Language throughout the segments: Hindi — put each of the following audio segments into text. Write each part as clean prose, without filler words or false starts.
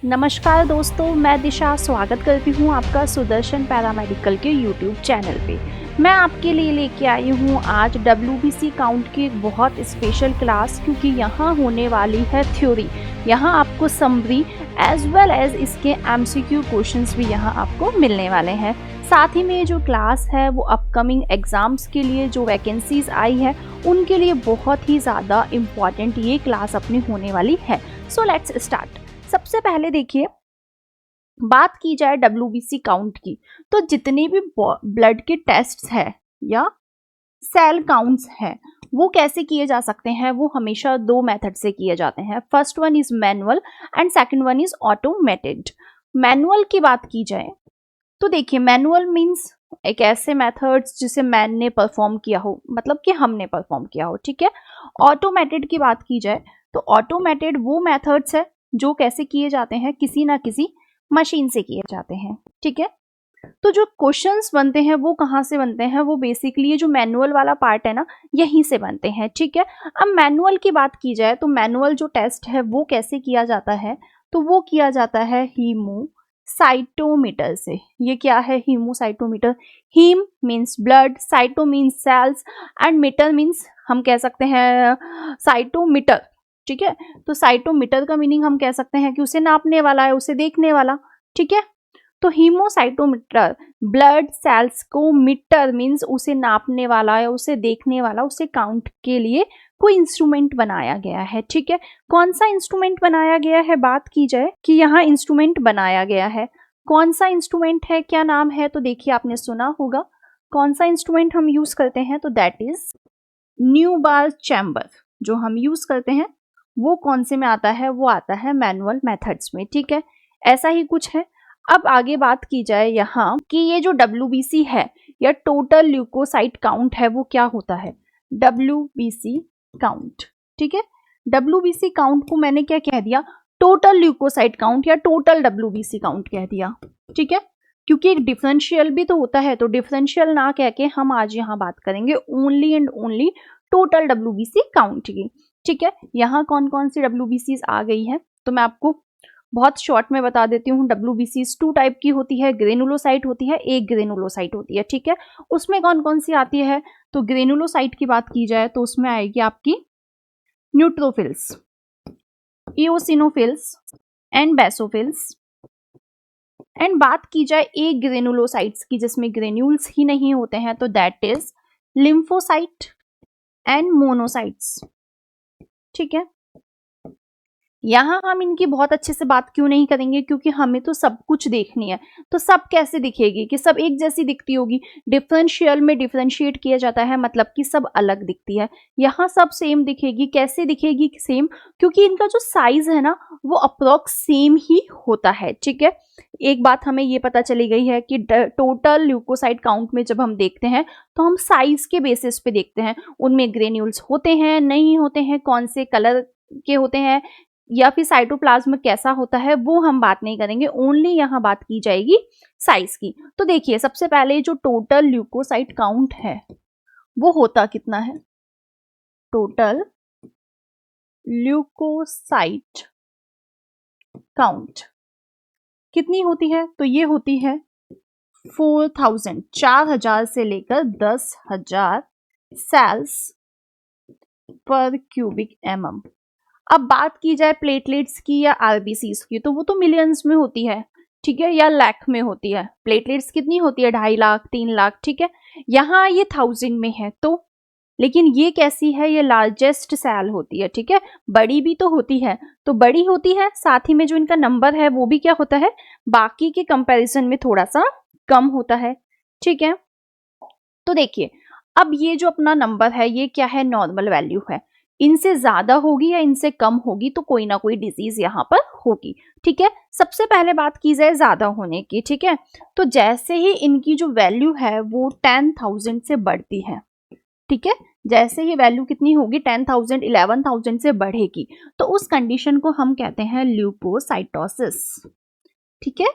नमस्कार दोस्तों, मैं दिशा स्वागत करती हूँ आपका सुदर्शन पैरामेडिकल के यूट्यूब चैनल पे। मैं आपके लिए लेके आई हूँ आज WBC काउंट की एक बहुत स्पेशल क्लास, क्योंकि यहाँ होने वाली है थ्योरी। यहाँ आपको समरी एज वेल एज इसके MCQ क्वेश्चंस भी यहाँ आपको मिलने वाले हैं। साथ ही में ये जो क्लास है वो अपकमिंग एग्ज़ाम्स के लिए जो वैकेंसीज आई है उनके लिए बहुत ही ज़्यादा इम्पॉर्टेंट ये क्लास अपनी होने वाली है। सो लेट्स स्टार्ट। सबसे पहले देखिए, बात की जाए WBC काउंट की, तो जितने भी ब्लड के टेस्ट्स है या सेल काउंट्स है वो कैसे किए जा सकते हैं, वो हमेशा दो मेथड से किए जाते हैं। First one is manual and second one is automated. Manual की बात की जाए तो देखिए, मैनुअल मींस एक ऐसे मेथड्स जिसे मैन ने परफॉर्म किया हो, मतलब कि हमने परफॉर्म किया हो, ठीक है। ऑटोमेटेड की बात की जाए तो ऑटोमेटेड वो मेथड्स है जो कैसे किए जाते हैं, किसी ना किसी मशीन से किए जाते हैं, ठीक है। तो जो क्वेश्चंस बनते हैं वो कहाँ से बनते हैं, वो बेसिकली ये जो मैनुअल वाला पार्ट है ना, यहीं से बनते हैं, ठीक है। अब मैनुअल की बात की जाए तो मैनुअल जो टेस्ट है वो कैसे किया जाता है, तो वो किया जाता है हीमोसाइटोमीटर से। ये क्या है haemocytometer? Haem means blood, cyto means cells and meter means हम कह सकते हैं साइटोमीटर, ठीक है। तो साइटोमीटर का मीनिंग हम कह सकते हैं कि उसे नापने वाला है, उसे देखने वाला, ठीक है। तो हीमोसाइटोमीटर ब्लड सेल्स को, मीटर मीन्स उसे नापने वाला है, उसे देखने वाला, उसे काउंट के लिए कोई इंस्ट्रूमेंट बनाया गया है, ठीक है। कौन सा इंस्ट्रूमेंट बनाया गया है, बात की जाए कि यहाँ इंस्ट्रूमेंट बनाया गया है, कौन सा इंस्ट्रूमेंट है, क्या नाम है, तो देखिए आपने सुना होगा कौन सा इंस्ट्रूमेंट हम यूज करते हैं, तो दैट इज न्यूबार चैम्बर। जो हम यूज करते हैं वो कौन से में आता है, वो आता है मैनुअल मेथड्स में, ठीक है। ऐसा ही कुछ है। अब आगे बात की जाए यहाँ कि ये जो WBC है या टोटल ल्यूकोसाइट काउंट है वो क्या होता है, WBC काउंट, ठीक है। WBC काउंट को मैंने क्या कह दिया, टोटल ल्यूकोसाइट काउंट या टोटल WBC काउंट कह दिया, ठीक है। क्योंकि एक डिफरेंशियल भी तो होता है, तो डिफरेंशियल ना कह के हम आज यहाँ बात करेंगे only and only total WBC count की, ठीक है। यहाँ कौन कौन सी WBCs आ गई है तो मैं आपको बहुत शॉर्ट में बता देती हूँ। WBCs 2 टाइप की होती है, ग्रेनुलोसाइट होती है, एक ग्रेनुलोसाइट होती है, ठीक है। उसमें कौन कौन सी आती है, तो ग्रेनुलोसाइट की बात की जाए तो उसमें आएगी आपकी neutrophils, eosinophils and basophils. And बात की जाए एक ग्रेनुलोसाइट्स की जिसमें ग्रेन्यूल्स ही नहीं होते हैं, तो that is lymphocyte and monocytes, ठीक है। यहाँ हम इनकी बहुत अच्छे से बात क्यों नहीं करेंगे, क्योंकि हमें तो सब कुछ देखनी है। तो सब कैसे दिखेगी, कि सब एक जैसी दिखती होगी, डिफरेंशियल में डिफरेंशिएट किया जाता है, मतलब कि सब अलग दिखती है। यहाँ सब सेम दिखेगी, कैसे दिखेगी सेम, क्योंकि इनका जो साइज है ना वो अप्रोक्स सेम ही होता है, ठीक है। एक बात हमें ये पता चली गई है कि टोटल ल्यूकोसाइट काउंट में जब हम देखते हैं तो हम साइज के बेसिस पे देखते हैं, उनमें ग्रेन्यूल्स होते हैं नहीं होते हैं, कौन से कलर के होते हैं, या फिर साइटोप्लाज्म कैसा होता है, वो हम बात नहीं करेंगे, ओनली यहाँ बात की जाएगी साइज की। तो देखिए, सबसे पहले जो टोटल ल्यूकोसाइट काउंट है वो होता कितना है, टोटल ल्यूकोसाइट काउंट कितनी होती है, तो ये होती है 4000, 4000 से लेकर 10,000 सेल्स पर क्यूबिक mm। अब बात की जाए प्लेटलेट्स की या RBCs की, तो वो तो मिलियंस में होती है, ठीक है, या लाख में होती है। प्लेटलेट्स कितनी होती है, 2.5 लाख 3 लाख, ठीक है। यहाँ ये 1000 में है, तो लेकिन ये कैसी है, ये लार्जेस्ट सेल होती है, ठीक है। बड़ी भी तो होती है, तो बड़ी होती है, साथ ही में जो इनका नंबर है वो भी क्या होता है, बाकी के कंपैरिजन में थोड़ा सा कम होता है, ठीक है। तो देखिए, अब ये जो अपना नंबर है ये क्या है, नॉर्मल वैल्यू है। इनसे ज्यादा होगी या इनसे कम होगी तो कोई ना कोई डिजीज यहाँ पर होगी, ठीक है। सबसे पहले बात की जाए ज्यादा होने की, ठीक है। तो जैसे ही इनकी जो वैल्यू है वो 10,000 से बढ़ती है, ठीक है, जैसे ही वैल्यू कितनी होगी 10,000 11,000 से बढ़ेगी, तो उस कंडीशन को हम कहते हैं ल्यूकोसाइटोसिस, ठीक है।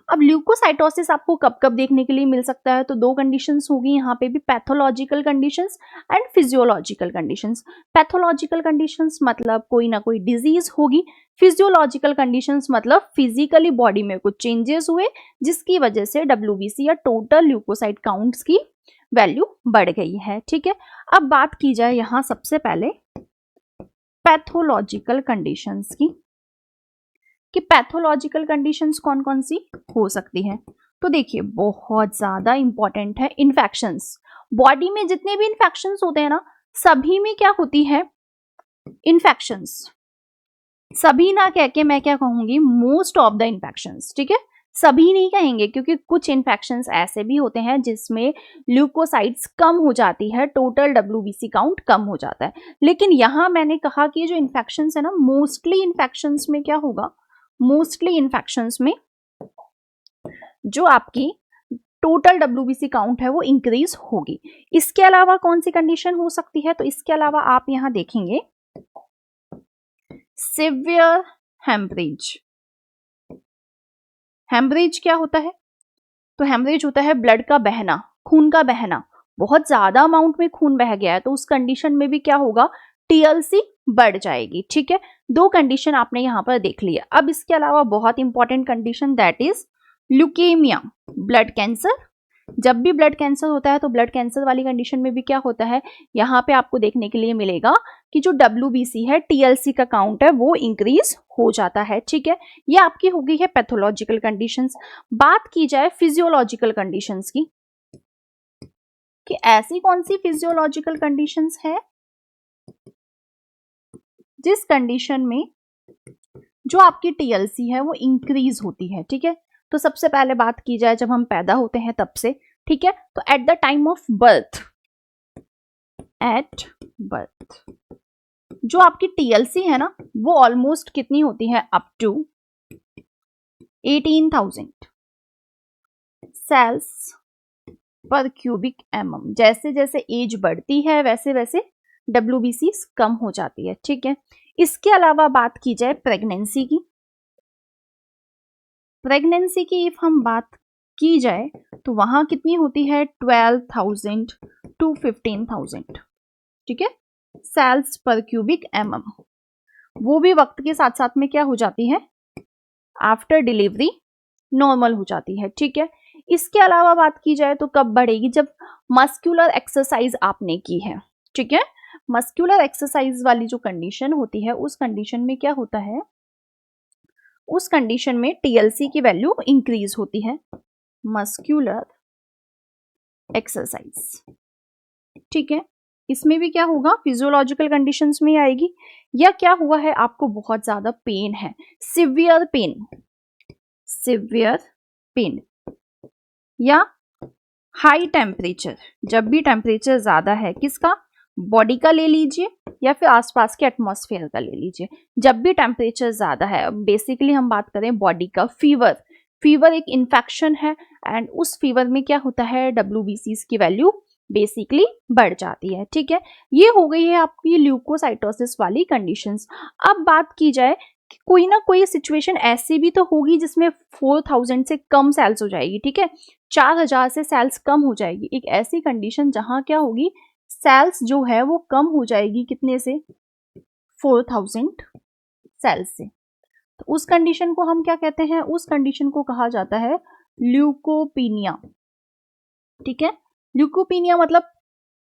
अब ल्यूकोसाइटोसिस आपको कब कब देखने के लिए मिल सकता है, तो दो कंडीशंस होगी यहाँ पे भी, pathological conditions and physiological conditions. Pathological conditions मतलब कोई ना कोई डिजीज होगी, फिजियोलॉजिकल कंडीशंस मतलब फिजिकली बॉडी में कुछ चेंजेस हुए जिसकी वजह से WBC या टोटल ल्यूकोसाइट काउंट्स की वैल्यू बढ़ गई है। ठीक है, अब बात की जाए यहाँ सबसे पहले पैथोलॉजिकल कंडीशंस की, कि पैथोलॉजिकल कंडीशंस कौन कौन सी हो सकती है। तो देखिए बहुत ज्यादा इंपॉर्टेंट है इन्फेक्शंस। बॉडी में जितने भी इन्फेक्शंस होते हैं ना, सभी में क्या होती है इन्फेक्शंस। सभी ना कह के मैं क्या कहूंगी, मोस्ट ऑफ द इन्फेक्शंस। ठीक है, सभी नहीं कहेंगे क्योंकि कुछ इन्फेक्शंस ऐसे भी होते हैं जिसमें ल्यूकोसाइट्स कम हो जाती है, टोटल WBC काउंट कम हो जाता है। लेकिन यहां मैंने कहा कि जो इन्फेक्शंस है ना, मोस्टली इन्फेक्शंस में क्या होगा, मोस्टली इन्फेक्शंस में जो आपकी टोटल WBC काउंट है वो इंक्रीज होगी। इसके अलावा कौन सी कंडीशन हो सकती है, तो इसके अलावा आप यहां देखेंगे सिवियर हेमरेज। हेमरेज क्या होता है, तो हेमरेज होता है ब्लड का बहना, खून का बहना। बहुत ज्यादा अमाउंट में खून बह गया है तो उस कंडीशन में भी क्या होगा, TLC बढ़ जाएगी। ठीक है, दो कंडीशन आपने यहां पर देख लिया। अब इसके अलावा बहुत important condition that is leukaemia, blood cancer. जब भी ब्लड कैंसर होता है तो ब्लड कैंसर वाली कंडीशन में भी क्या होता है, यहाँ पे आपको देखने के लिए मिलेगा कि जो WBC है, TLC का काउंट है वो इंक्रीज हो जाता है। ठीक है, ये आपकी हो गई है पैथोलॉजिकल कंडीशंस। बात की जाए फिजियोलॉजिकल कंडीशंस की, कि ऐसी कौन सी फिजियोलॉजिकल कंडीशंस है जिस कंडीशन में जो आपकी TLC है वो इंक्रीज होती है। ठीक है, तो सबसे पहले बात की जाए जब हम पैदा होते हैं तब से। ठीक है, तो at the time of birth, at birth जो आपकी TLC है ना वो ऑलमोस्ट कितनी होती है, अप टू 18,000 सेल्स पर क्यूबिक mm। जैसे जैसे एज बढ़ती है वैसे वैसे WBC कम हो जाती है। ठीक है, इसके अलावा बात की जाए प्रेगनेंसी की, प्रेगनेंसी की इफ हम बात की जाए तो वहां कितनी होती है, 12,000 to 15,000। ठीक है, सेल्स पर क्यूबिक mm। वो भी वक्त के साथ साथ में क्या हो जाती है, आफ्टर डिलीवरी नॉर्मल हो जाती है। ठीक है, इसके अलावा बात की जाए तो कब बढ़ेगी, जब मस्कुलर एक्सरसाइज आपने की है। ठीक है, मस्कुलर एक्सरसाइज वाली जो कंडीशन होती है उस कंडीशन में क्या होता है, उस कंडीशन में TLC की वैल्यू इंक्रीज होती है, मस्कुलर एक्सरसाइज। ठीक है, इसमें भी क्या होगा, फिजियोलॉजिकल कंडीशंस में आएगी। या क्या हुआ है, आपको बहुत ज्यादा पेन है, सिवियर पेन, सिवियर पेन, या हाई टेम्परेचर। जब भी टेम्परेचर ज्यादा है, किसका, बॉडी का ले लीजिए या फिर आसपास के एटमॉस्फेयर का ले लीजिए। जब भी टेम्परेचर ज्यादा है, बेसिकली हम बात करें बॉडी का, फीवर, फीवर एक इन्फेक्शन है एंड उस फीवर में क्या होता है, WBCs की वैल्यू बेसिकली बढ़ जाती है। ठीक है, ये हो गई है आपकी ल्यूकोसाइटोसिस वाली कंडीशंस। अब बात की जाए कि कोई ना कोई सिचुएशन ऐसी भी तो होगी जिसमें 4,000 से कम सेल्स हो जाएगी। ठीक है, 4,000 से सेल्स कम हो जाएगी। एक ऐसी कंडीशन जहां क्या होगी, सेल्स जो है वो कम हो जाएगी, कितने से, 4,000 सेल्स से। तो उस कंडीशन को हम क्या कहते हैं, उस कंडीशन को कहा जाता है ल्यूकोपीनिया। ठीक है, ल्यूकोपीनिया मतलब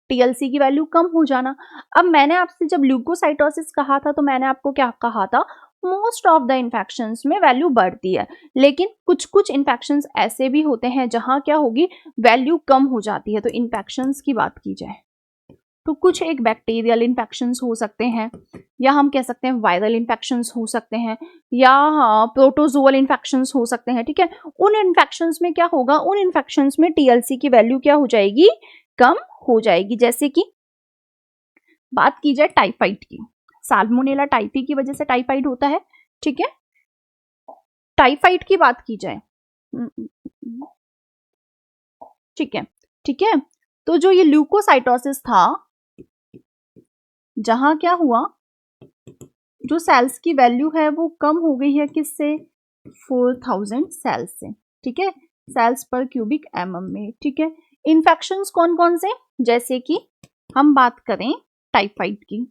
TLC की वैल्यू कम हो जाना। अब मैंने आपसे जब ल्यूकोसाइटोसिस कहा था तो मैंने आपको क्या कहा था, मोस्ट ऑफ द इन्फेक्शंस में वैल्यू बढ़ती है, लेकिन कुछ कुछ इन्फेक्शंस ऐसे भी होते हैं जहां क्या होगी, वैल्यू कम हो जाती है। तो इन्फेक्शंस की बात की जाए तो कुछ एक बैक्टीरियल इन्फेक्शंस हो सकते हैं, या हम कह सकते हैं वायरल इन्फेक्शंस हो सकते हैं, या प्रोटोजोअल इन्फेक्शंस हो सकते हैं। ठीक है, उन इन्फेक्शंस में क्या होगा, उन इन्फेक्शंस में TLC की वैल्यू क्या हो जाएगी, कम हो जाएगी। जैसे कि बात की जाए टाइफाइड की, साल्मोनेला टाइफी की वजह से टाइफाइड होता है। ठीक है, टाइफाइड की बात की जाए, ठीक है, ठीक है, तो जो ये ल्यूकोसाइटोसिस था, जहां क्या हुआ, जो सेल्स की वैल्यू है वो कम हो गई है, किससे, 4000 सेल्स से, ठीक है, सेल्स पर क्यूबिक mm में, ठीक है। इन्फेक्शंस कौन कौन से, जैसे कि हम बात करें टाइफाइड की,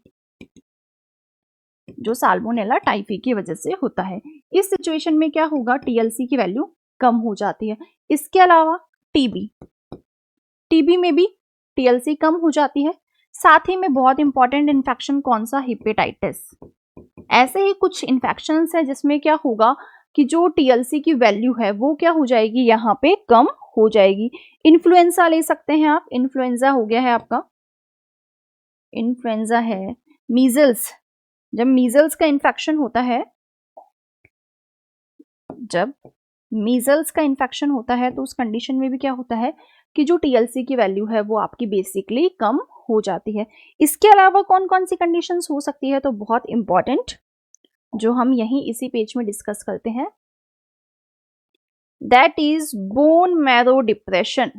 जो साल्मोनेला टाइफी की वजह से होता है। इस सिचुएशन में क्या होगा, टीएलसी की वैल्यू कम हो जाती है। इसके अलावा टीबी में भी टीएलसी कम हो जाती है। साथ ही में बहुत इंपॉर्टेंट इन्फेक्शन कौन सा, हेपेटाइटिस। ऐसे ही कुछ इन्फेक्शंस है जिसमें क्या होगा कि जो टीएलसी की वैल्यू है वो क्या हो जाएगी, यहाँ पे कम हो जाएगी। इन्फ्लुएंजा ले सकते हैं आप, इन्फ्लुएंजा हो गया है आपका, इन्फ्लुएंजा है, मीजल्स, जब मीजल्स का इन्फेक्शन होता है, जब मीजल्स का इन्फेक्शन होता है तो उस कंडीशन में भी क्या होता है कि जो टीएलसी की वैल्यू है वो आपकी बेसिकली कम हो जाती है। इसके अलावा कौन कौन सी कंडीशंस हो सकती है, तो बहुत इंपॉर्टेंट जो हम यहीं इसी पेज में डिस्कस करते हैं, that is bone marrow depression.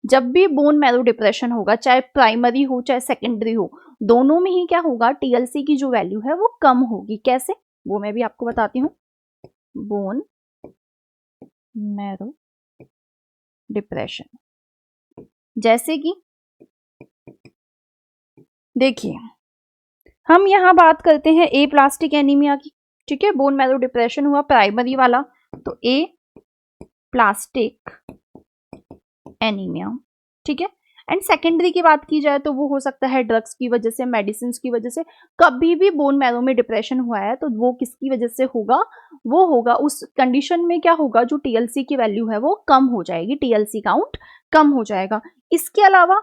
जब भी बोन मैरो डिप्रेशन होगा, चाहे प्राइमरी हो चाहे सेकेंडरी हो, दोनों में ही क्या होगा, टीएलसी की जो वैल्यू है वो कम होगी। कैसे, वो मैं भी आपको बताती हूँ। बोन मैरो डिप्रेशन, जैसे कि देखिए हम यहां बात करते हैं ए प्लास्टिक एनीमिया की, ठीक है, बोन मैरो डिप्रेशन हुआ प्राइमरी वाला, तो ए प्लास्टिक एनीमिया, ठीक है। एंड सेकेंडरी की बात की जाए तो वो हो सकता है ड्रग्स की वजह से, मेडिसिन की वजह से। कभी भी बोन मैरो में डिप्रेशन हुआ है तो वो किसकी वजह से होगा, वो होगा उस कंडीशन में क्या होगा, जो टीएलसी की वैल्यू है वो कम हो जाएगी, टीएलसी काउंट कम हो जाएगा। इसके अलावा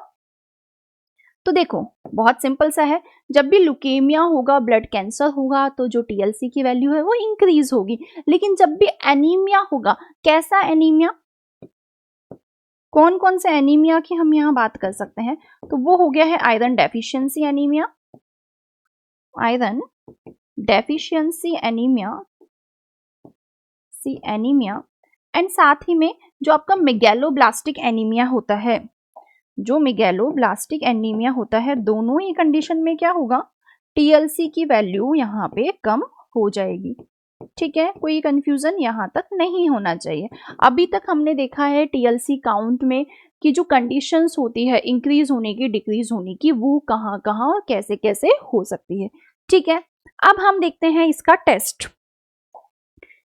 तो देखो बहुत सिंपल सा है, जब भी लुकेमिया होगा, ब्लड कैंसर होगा, तो जो टीएलसी की वैल्यू है वो इंक्रीज होगी। लेकिन जब भी एनीमिया होगा, कैसा एनीमिया, कौन कौन से एनीमिया की हम यहाँ बात कर सकते हैं, तो वो हो गया है iron deficiency anaemia, iron deficiency anaemia, anaemia. And साथ ही में जो आपका मेगैलोब्लास्टिक एनीमिया होता है, जो मेगैलोब्लास्टिक एनीमिया होता है, दोनों ही कंडीशन में क्या होगा, टीएलसी की वैल्यू यहाँ पे कम हो जाएगी, ठीक है। कोई कंफ्यूजन यहाँ तक नहीं होना चाहिए। अभी तक हमने देखा है टीएलसी काउंट में कि जो कंडीशंस होती है इंक्रीज होने की, डिक्रीज होने की, वो कहाँ कहाँ और कैसे कैसे हो सकती है, ठीक है। अब हम देखते हैं इसका टेस्ट,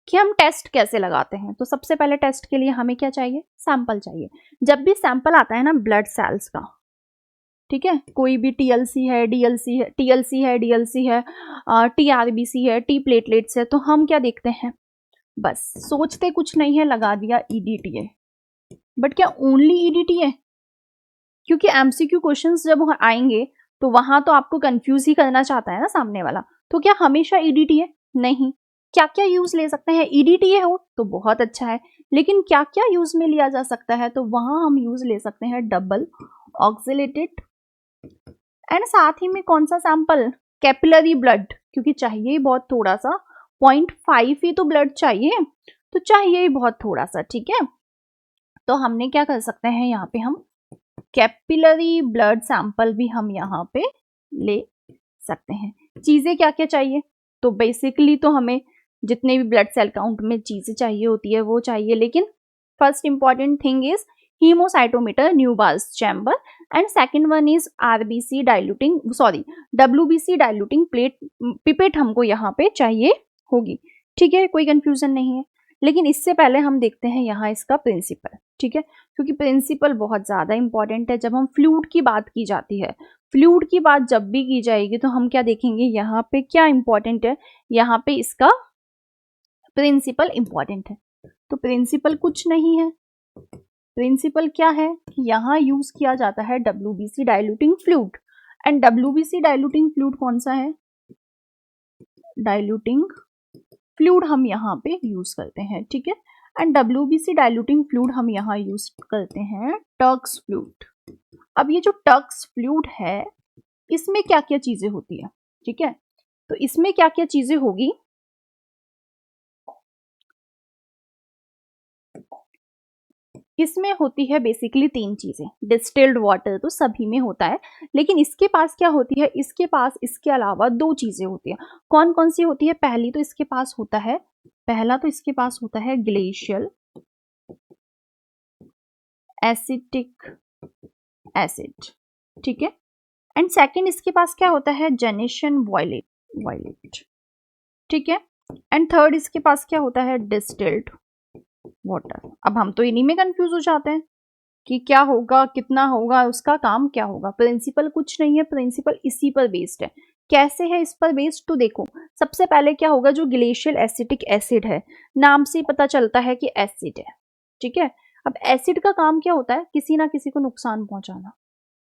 कि हम टेस्ट कैसे लगाते हैं। तो सबसे पहले टेस्ट के लिए हमें क्या चाहिए, सैंपल चाहिए। जब भी सैंपल आता है ना ब्लड सेल्स का, ठीक है, कोई भी टीएलसी है, डीएलसी है, टीएलसी है, डीएलसी है, टीआरबीसी है, टी प्लेटलेट्स है, तो हम क्या देखते हैं, बस सोचते कुछ नहीं है, लगा दिया ईडीटी है। बट क्या ओनली ईडीटी है, क्योंकि एमसीक्यू क्वेश्चंस जब आएंगे तो वहां तो आपको कंफ्यूज ही करना चाहता है ना सामने वाला, तो क्या हमेशा ईडीटी है, नहीं। क्या क्या यूज ले सकते हैं, ईडीटी हो तो बहुत अच्छा है, लेकिन क्या क्या यूज में लिया जा सकता है, तो वहां हम यूज ले सकते हैं डबल ऑक्सिलेटेड, एंड साथ ही में कौन सा सैंपल, कैपिलरी ब्लड, क्योंकि चाहिए ही बहुत थोड़ा सा, 0.5 ही तो ब्लड चाहिए, तो चाहिए ही बहुत थोड़ा सा, ठीक है। तो हमने क्या कर सकते हैं, यहाँ पे हम कैपिलरी ब्लड सैंपल भी हम यहाँ पे ले सकते हैं। चीजें क्या क्या चाहिए, तो बेसिकली तो हमें जितने भी ब्लड सेल काउंट में चीजें चाहिए होती है वो चाहिए, लेकिन first important thing is hemocytometer, Newbar's chamber, and second one is RBC diluting, WBC diluting plate pipette हमको यहाँ पे चाहिए होगी, ठीक है, कोई कंफ्यूजन नहीं है। लेकिन इससे पहले हम देखते हैं यहाँ इसका प्रिंसिपल, ठीक है, क्योंकि प्रिंसिपल बहुत ज्यादा इंपॉर्टेंट है। जब हम फ्लूइड की बात की जाती है, फ्लूइड की बात जब भी की जाएगी तो हम क्या देखेंगे, यहाँ पे क्या इंपॉर्टेंट है, यहाँ पे इसका प्रिंसिपल इंपॉर्टेंट है। तो प्रिंसिपल कुछ नहीं है, प्रिंसिपल क्या है कि यहाँ यूज किया जाता है WBC diluting fluid, and WBC diluting fluid कौन सा है, डाइल्यूटिंग फ्लूइड हम यहाँ पे यूज करते हैं, ठीक है। एंड WBC डाइल्यूटिंग फ्लूइड हम यहाँ यूज करते हैं टर्क्स फ्लूइड। अब ये जो टर्क्स फ्लूइड है इसमें क्या क्या चीजें होती है, ठीक है, तो इसमें क्या क्या चीजें होगी, इसमें होती है बेसिकली 3 चीजें। डिस्टिल्ड वाटर तो सभी में होता है, लेकिन इसके पास क्या होती है, इसके पास इसके अलावा 2 चीजें होती है। कौन कौन सी होती है, पहली तो इसके पास होता है पहला तो इसके पास होता है ग्लेशियल एसिटिक एसिड, ठीक है। एंड सेकंड इसके पास क्या होता है, जेनेशियन वॉयलेट, ठीक है। एंड थर्ड इसके पास क्या होता है, डिस्टिल्ड वाटर। अब हम तो इन्हीं में कंफ्यूज हो जाते हैं कि क्या होगा, कितना होगा, उसका काम क्या होगा। प्रिंसिपल कुछ नहीं है, प्रिंसिपल इसी पर बेस्ड है। कैसे है इस पर बेस्ड, तो देखो सबसे पहले क्या होगा, जो ग्लेशियल एसिटिक एसिड है, नाम से पता चलता है कि एसिड है, ठीक है। अब एसिड का काम क्या होता है, किसी ना किसी को नुकसान पहुंचाना,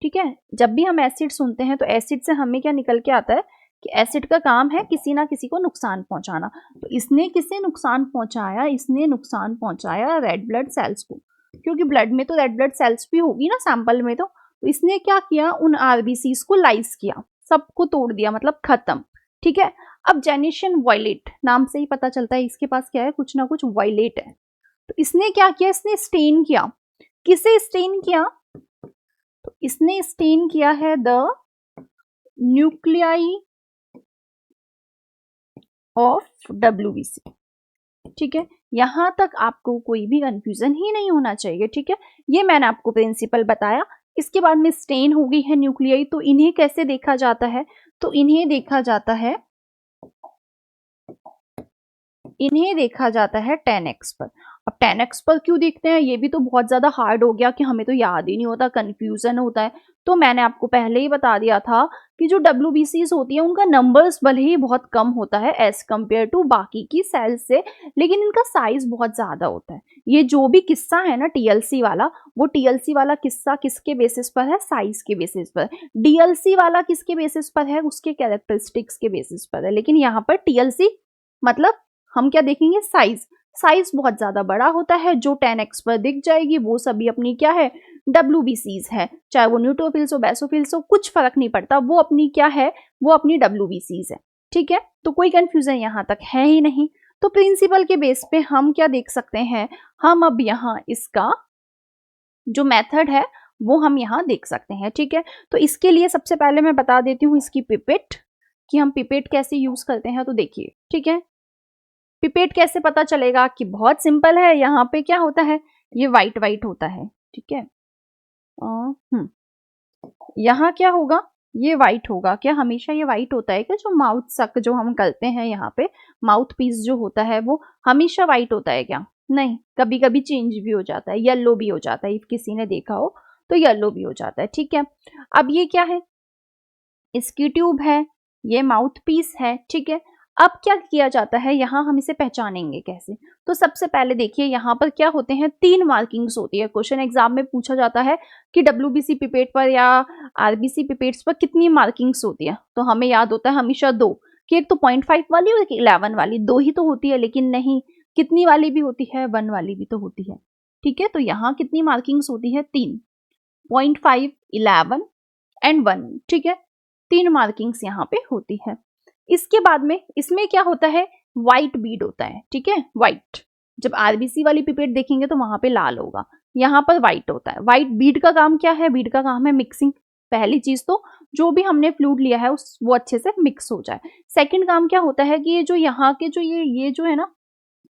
ठीक है। जब भी हम एसिड सुनते हैं तो एसिड से हमें क्या निकल के आता है कि एसिड का काम है किसी ना किसी को नुकसान पहुंचाना। तो इसने किसे नुकसान पहुंचाया, इसने नुकसान पहुंचाया रेड ब्लड सेल्स को, क्योंकि ब्लड में तो रेड ब्लड सेल्स भी होगी ना सैंपल में। तो इसने क्या किया, उन आरबीसीज को लाइस किया, सबको तोड़ दिया, मतलब खत्म, ठीक है। अब जेनेशियन वॉयलेट, नाम से ही पता चलता है इसके पास क्या है, कुछ ना कुछ वॉयलेट है। तो इसने क्या किया, इसने स्टेन किया। किसे स्टेन किया, तो इसने स्टेन किया है द न्यूक्लियाई ऑफ WBC, ठीक है। यहां तक आपको कोई भी कंफ्यूजन ही नहीं होना चाहिए, ठीक है। ये मैंने आपको प्रिंसिपल बताया। इसके बाद में स्टेन हो गई है न्यूक्लियाई, तो इन्हें कैसे देखा जाता है, तो इन्हें देखा जाता है 10x पर। अब 10x पर क्यों देखते हैं, ये भी तो बहुत ज्यादा हार्ड हो गया कि हमें तो याद ही नहीं होता, कंफ्यूजन होता है। तो मैंने आपको पहले ही बता दिया था कि जो WBCs होती है उनका नंबर्स भले ही बहुत कम होता है एज कंपेयर टू बाकी की सेल्स से, लेकिन इनका साइज बहुत ज्यादा होता है। ये जो भी किस्सा है ना TLC वाला, वो TLC वाला किस्सा किसके बेसिस पर है, साइज के बेसिस पर। DLC वाला किसके बेसिस पर है, उसके कैरेक्टरिस्टिक्स के बेसिस पर है। लेकिन यहाँ पर TLC मतलब हम क्या देखेंगे, साइज बहुत ज्यादा बड़ा होता है। जो 10x पर दिख जाएगी वो सभी अपनी क्या है, WBCs है। चाहे वो न्यूट्रोफिल्स हो, बेसोफिल्स हो, कुछ फर्क नहीं पड़ता, वो अपनी क्या है, वो अपनी WBCs है, ठीक है। तो कोई कंफ्यूजन यहाँ तक है ही नहीं। तो प्रिंसिपल के बेस पे हम क्या देख सकते हैं, हम अब यहाँ इसका जो मेथड है वो हम यहाँ देख सकते हैं, ठीक है। तो इसके लिए सबसे पहले मैं बता देती हूँ इसकी पिपेट, कि हम पिपेट कैसे यूज करते हैं। तो देखिए, ठीक है, पिपेट कैसे पता चलेगा, कि बहुत सिंपल है। यहाँ पे क्या होता है, ये वाइट होता है, ठीक है। यहाँ क्या होगा, ये वाइट होगा क्या, हमेशा ये वाइट होता है क्या, जो माउथ सक जो हम करते हैं यहाँ पे, माउथ पीस जो होता है वो हमेशा वाइट होता है क्या, नहीं, कभी कभी चेंज भी हो जाता है, येलो भी हो जाता है। किसी ने देखा हो तो येलो भी हो जाता है, ठीक है। अब ये क्या है, इसकी ट्यूब है, ये माउथ पीस है, ठीक है। अब क्या किया जाता है, यहाँ हम इसे पहचानेंगे कैसे। तो सबसे पहले देखिए यहाँ पर क्या होते हैं, 3 मार्किंग्स होती है। क्वेश्चन एग्जाम में पूछा जाता है कि WBC पिपेट पर या RBC पिपेट्स पर कितनी मार्किंग्स होती है। तो हमें याद होता है हमेशा 2, कि एक तो 0.5 वाली और एक 11 वाली, 2 ही तो होती है। लेकिन नहीं, कितनी वाली भी होती है, 1 वाली भी तो होती है, ठीक है। तो यहाँ कितनी मार्किंग्स होती है, 3, 0.5, 11 एंड 1, ठीक है। 3 मार्किंग्स यहाँ पे होती है। इसके बाद में इसमें क्या होता है, व्हाइट बीड होता है, ठीक है, व्हाइट। जब RBC वाली पिपेट देखेंगे तो वहां पे लाल होगा, यहाँ पर व्हाइट होता है। व्हाइट बीड का काम क्या है, बीड का काम है मिक्सिंग। पहली चीज तो जो भी हमने फ्लूइड लिया है वो अच्छे से मिक्स हो जाए। सेकंड काम क्या होता है कि ये जो यहाँ के जो ये जो है ना,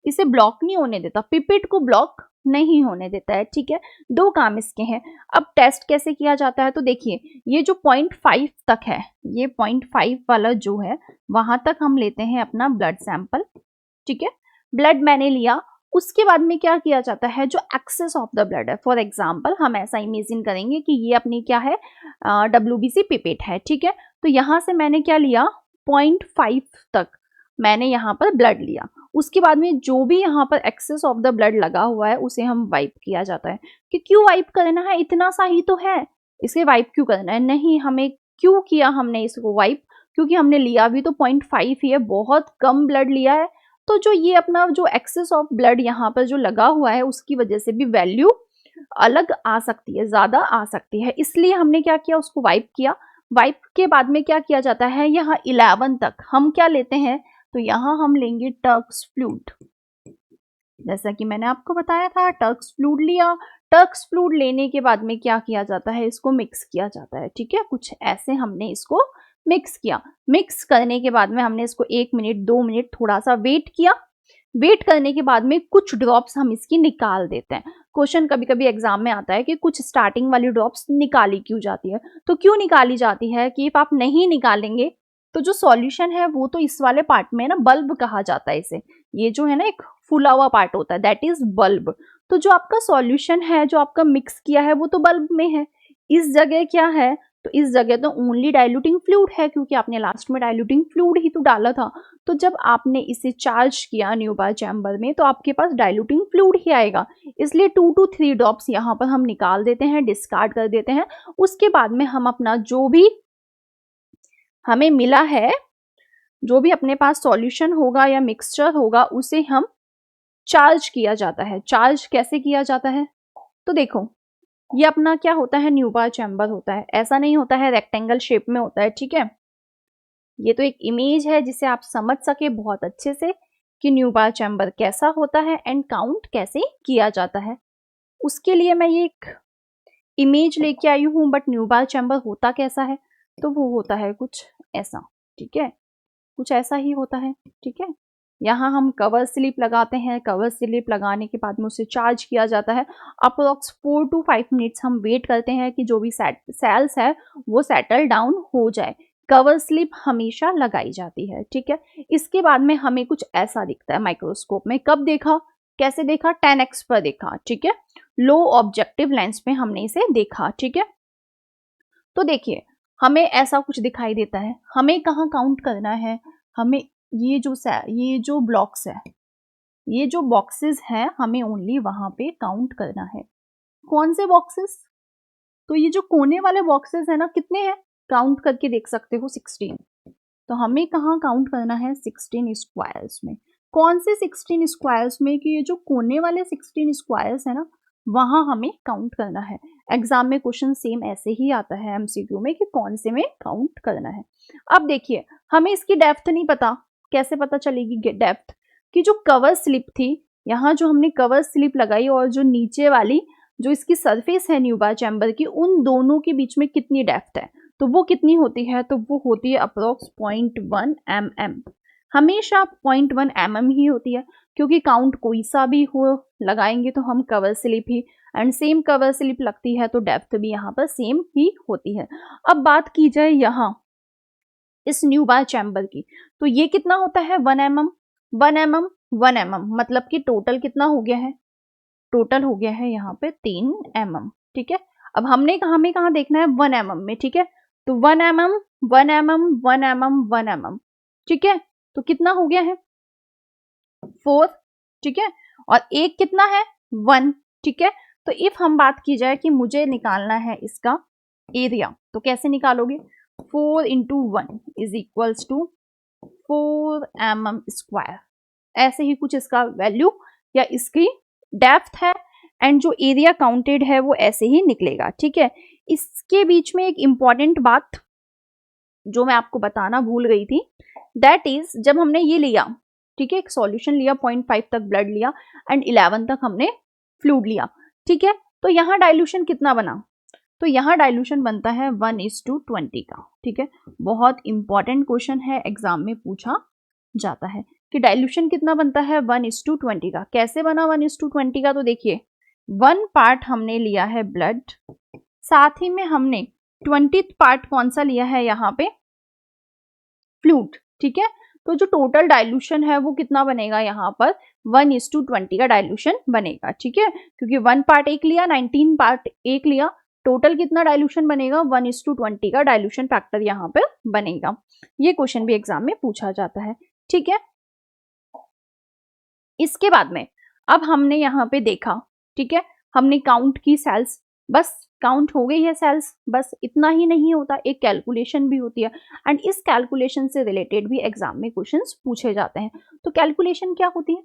इसे ब्लॉक नहीं होने देता, पिपेट को ब्लॉक नहीं होने देता है, ठीक है। 2 काम इसके हैं। अब टेस्ट कैसे किया जाता है, तो देखिए ये जो 0.5 तक है, ये 0.5 वाला जो है, वहां तक हम लेते हैं अपना ब्लड सैंपल, ठीक है। ब्लड मैंने लिया, उसके बाद में क्या किया जाता है, जो एक्सेस ऑफ द ब्लड है, फॉर एग्जाम्पल हम ऐसा इमेजिन करेंगे कि ये अपनी क्या है, WBC पिपेट है, ठीक है। तो यहां से मैंने क्या लिया, 0.5 तक मैंने यहाँ पर ब्लड लिया। उसके बाद में जो भी यहाँ पर एक्सेस ऑफ द ब्लड लगा हुआ है उसे हम वाइप किया जाता है। कि क्यों वाइप करना है, इतना सा ही तो है, इसे वाइप क्यों करना है, नहीं, हमें क्यों किया हमने इसको वाइप, क्योंकि हमने लिया भी तो 0.5 ही है, बहुत कम ब्लड लिया है। तो जो ये अपना जो एक्सेस ऑफ ब्लड यहाँ पर जो लगा हुआ है उसकी वजह से भी वैल्यू अलग आ सकती है, ज्यादा आ सकती है, इसलिए हमने क्या किया, उसको वाइप किया। वाइप के बाद में क्या किया जाता है, यहाँ 11 तक हम क्या लेते हैं, तो यहाँ हम लेंगे टर्क्स फ्लूइड। जैसा कि मैंने आपको बताया था, टर्क्स फ्लूइड लिया। टर्क्स फ्लूइड लेने के बाद में क्या किया जाता है, इसको मिक्स किया जाता है, ठीक है। कुछ ऐसे हमने इसको मिक्स किया। मिक्स करने के बाद में हमने इसको 1 मिनट 2 मिनट थोड़ा सा वेट किया। वेट करने के बाद में कुछ ड्रॉप्स हम इसकी निकाल देते हैं। क्वेश्चन कभी कभी एग्जाम में आता है कि कुछ स्टार्टिंग वाली ड्रॉप्स निकाली क्यों जाती है, तो क्यों निकाली जाती है कि इफ आप नहीं निकालेंगे तो जो सॉल्यूशन है वो तो इस वाले पार्ट में ना, बल्ब कहा जाता है इसे, ये जो है ना एक फूला हुआ पार्ट होता है दैट इज बल्ब। तो जो आपका सॉल्यूशन है, जो आपका मिक्स किया है, वो तो बल्ब में है। इस जगह क्या है, तो इस जगह तो ओनली डाइल्यूटिंग फ्लूइड है, क्योंकि आपने लास्ट में डाइल्यूटिंग फ्लूइड ही तो डाला था। तो जब आपने इसे चार्ज किया न्यूबार चैम्बर में, तो आपके पास डाइल्यूटिंग फ्लूइड ही आएगा। इसलिए 2 to 3 ड्रॉप्स यहाँ पर हम निकाल देते हैं, डिस्कार्ड कर देते हैं। उसके बाद में हम अपना जो भी हमें मिला है, जो भी अपने पास सॉल्यूशन होगा या मिक्सचर होगा, उसे हम चार्ज किया जाता है। चार्ज कैसे किया जाता है, तो देखो ये अपना क्या होता है, न्यूबार चैम्बर होता है। ऐसा नहीं होता है, रेक्टेंगल शेप में होता है, ठीक है। ये तो एक इमेज है जिसे आप समझ सके बहुत अच्छे से कि न्यूबार चैम्बर कैसा होता है एंड काउंट कैसे किया जाता है। उसके लिए मैं ये एक इमेज लेके आई हूँ, बट न्यूबार चैम्बर होता कैसा है, तो वो होता है कुछ ऐसा, ठीक है, कुछ ऐसा ही होता है, ठीक है। यहाँ हम कवर स्लिप लगाते हैं, कवर स्लिप लगाने के बाद में उसे चार्ज किया जाता है। अप्रोक्स 4 to 5 मिनट्स हम वेट करते हैं कि जो भी सेल्स है वो सेटल डाउन हो जाए। कवर स्लिप हमेशा लगाई जाती है, ठीक है। इसके बाद में हमें कुछ ऐसा दिखता है माइक्रोस्कोप में। कब देखा, कैसे देखा, 10x पर देखा, ठीक है। लो ऑब्जेक्टिव लेंस में हमने इसे देखा, ठीक है। तो देखिए हमें ऐसा कुछ दिखाई देता है। हमें कहाँ काउंट करना है, हमें ये जो ब्लॉक्स है, ये जो बॉक्सेस हैं, हमें ओनली वहां पे काउंट करना है। कौन से बॉक्सेस, तो ये जो कोने वाले बॉक्सेस है ना, कितने हैं, काउंट करके देख सकते हो 16। तो हमें कहाँ काउंट करना है, 16 स्क्वायर्स में। कौन से 16 स्क्वायर्स में, कि ये जो कोने वाले 16 स्क्वायर्स है ना, वहां हमें काउंट करना है। एग्जाम में क्वेश्चन सेम ऐसे ही आता है एमसीक्यू में कि कौन से में काउंट करना है। अब देखिए हमें इसकी डेप्थ नहीं पता, कैसे पता चलेगी डेप्थ, कि जो कवर स्लिप थी, यहाँ जो हमने कवर स्लिप लगाई और जो नीचे वाली जो इसकी सरफेस है न्यूबार चैम्बर की, उन दोनों के बीच में कितनी डेप्थ है, तो वो कितनी होती है, तो वो होती है अप्रोक्स 0.1 mm। हमेशा 0.1 mm ही होती है, क्योंकि काउंट कोई सा भी हो लगाएंगे तो हम cover slip he, and same cover slip लगती है तो डेप्थ भी यहाँ पर सेम ही होती है। अब बात की जाए यहाँ इस न्यूबार चैम्बर की, तो ये कितना होता है, 1 mm, 1 mm, 1 mm, मतलब कि टोटल कितना हो गया है, टोटल हो गया है यहाँ पे 3 mm, ठीक है। अब हमें कहाँ देखना है, 1 mm में, ठीक है। तो 1 mm, 1 mm, 1 mm, 1 mm, ठीक है। तो कितना हो गया है, 4, ठीक है। और एक कितना है, 1, ठीक है। तो इफ हम बात की जाए कि मुझे निकालना है इसका एरिया, तो कैसे निकालोगे, 4 into 1 is equals to 4 mm square. ऐसे ही कुछ इसका वैल्यू या इसकी डेप्थ है, एंड जो एरिया काउंटेड है वो ऐसे ही निकलेगा, ठीक है। इसके बीच में एक इंपॉर्टेंट बात जो मैं आपको बताना भूल गई थी, दैट इज जब हमने ये लिया, ठीक है, एक सॉल्यूशन लिया, 0.5 तक ब्लड लिया एंड 11 तक हमने फ्लूइड लिया, ठीक है। तो यहाँ डाइल्यूशन कितना बना, तो यहाँ डाइल्यूशन बनता है 1:20 का, ठीक है। बहुत इंपॉर्टेंट क्वेश्चन है, एग्जाम में पूछा जाता है कि डाइल्यूशन कितना बनता है, 1:20 का। कैसे बना 1:20 का, तो देखिए 1 पार्ट हमने लिया है ब्लड, साथ ही में हमने 20th पार्ट कौन सा लिया है यहाँ पे, फ्लूइड, ठीक है। तो जो टोटल डाइल्यूशन है वो कितना बनेगा यहाँ पर, 1:20 का डाइल्यूशन बनेगा, ठीक है। क्योंकि 1 पार्ट एक लिया, 19 पार्ट एक लिया, टोटल कितना डाइल्यूशन बनेगा, 1:20 का डाइल्यूशन फैक्टर यहाँ पे बनेगा। ये क्वेश्चन भी एग्जाम में पूछा जाता है, ठीक है। इसके बाद में अब हमने यहाँ पे देखा, ठीक है, हमने काउंट की सेल्स, बस काउंट हो गई है सेल्स, बस इतना ही नहीं होता, एक कैलकुलेशन भी होती है, एंड इस कैलकुलेशन से रिलेटेड भी एग्जाम में क्वेश्चंस पूछे जाते हैं। तो कैलकुलेशन क्या होती है,